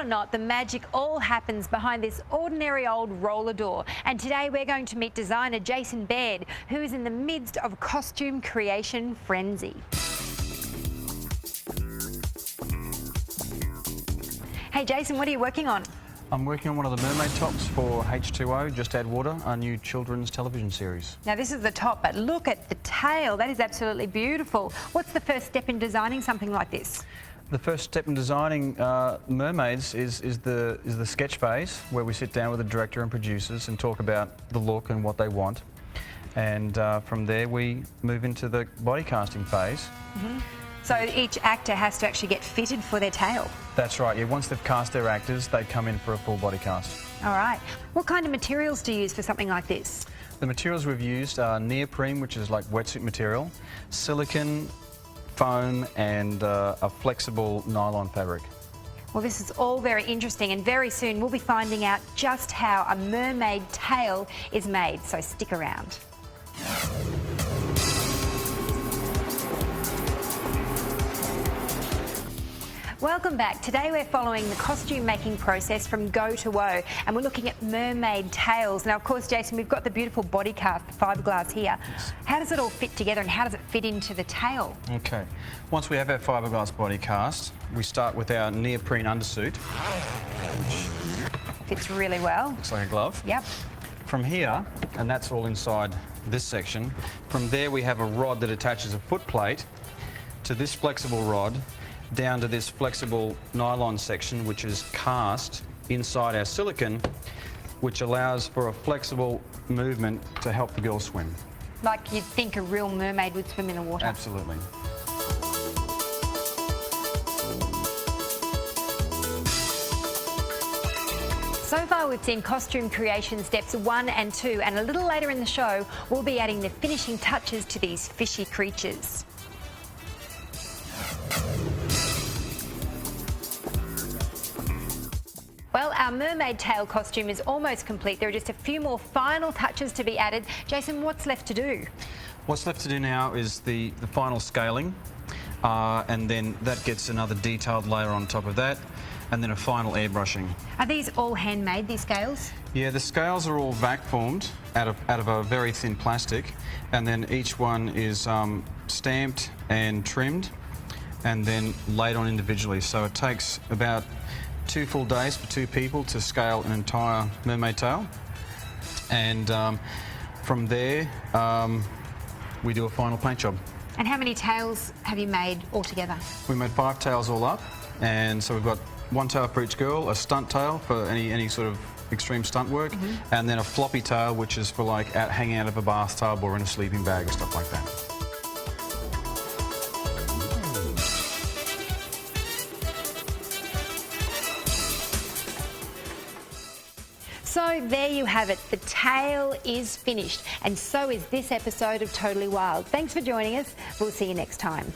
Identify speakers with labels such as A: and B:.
A: not, the magic all happens behind this ordinary old roller door. And today we're going to meet designer Jason Baird, who is in the midst of costume creation frenzy. Hey Jason, what are you working on?
B: I'm working on one of the mermaid tops for H2O, Just Add Water, our new children's television series.
A: Now this is the top, but look at the tail. That is absolutely beautiful. What's the first step in designing something like this?
B: The first step in designing mermaids is the sketch phase, where we sit down with the director and producers and talk about the look and what they want. And from there we move into the body casting phase.
A: So each actor has to actually get fitted for their tail.
B: That's right, yeah. Once they've cast their actors, they come in for a full body cast.
A: All right. What kind of materials do you use for something like this?
B: The materials we've used are neoprene, which is like wetsuit material, silicone, foam, and a flexible nylon fabric.
A: Well, this is all very interesting, and very soon we'll be finding out just how a mermaid tail is made, so stick around. Welcome back. Today we're following the costume making process from go to woe, and we're looking at mermaid tails. Now, of course, Jason, we've got the beautiful body cast, the fiberglass here.
B: Yes. How
A: does it all fit together and how does it fit into the tail?
B: Okay. Once we have our fiberglass body cast, we start with our neoprene undersuit.
A: Fits really well.
B: Looks like a glove.
A: Yep.
B: From here, and that's all inside this section, from there we have a rod that attaches a foot plate to this flexible rod, down to this flexible nylon section, which is cast inside our silicone, which allows for a flexible movement to help the girl swim.
A: Like you'd think a real mermaid would swim in the water.
B: Absolutely.
A: So far we've seen costume creation steps 1 and 2, and a little later in the show we'll be adding the finishing touches to these fishy creatures. Well, our mermaid tail costume is almost complete. There are just a few more final touches to be added. Jason, what's left to do?
B: What's left to do now is the final scaling, and then that gets another detailed layer on top of that, and then a final airbrushing.
A: Are these all handmade, these scales?
B: Yeah, the scales are all vac formed out of a very thin plastic, and then each one is stamped and trimmed and then laid on individually. So it takes about 2 full days for 2 people to scale an entire mermaid tail, and from there we do a final paint job.
A: And how many tails have you made altogether?
B: We made 5 tails all up, and so we've got 1 tail for each girl, a stunt tail for any sort of extreme stunt work, and then a floppy tail, which is for like hanging out of a bathtub or in a sleeping bag or stuff like that.
A: So there you have it. The tail is finished, and so is this episode of Totally Wild. Thanks for joining us. We'll see you next time.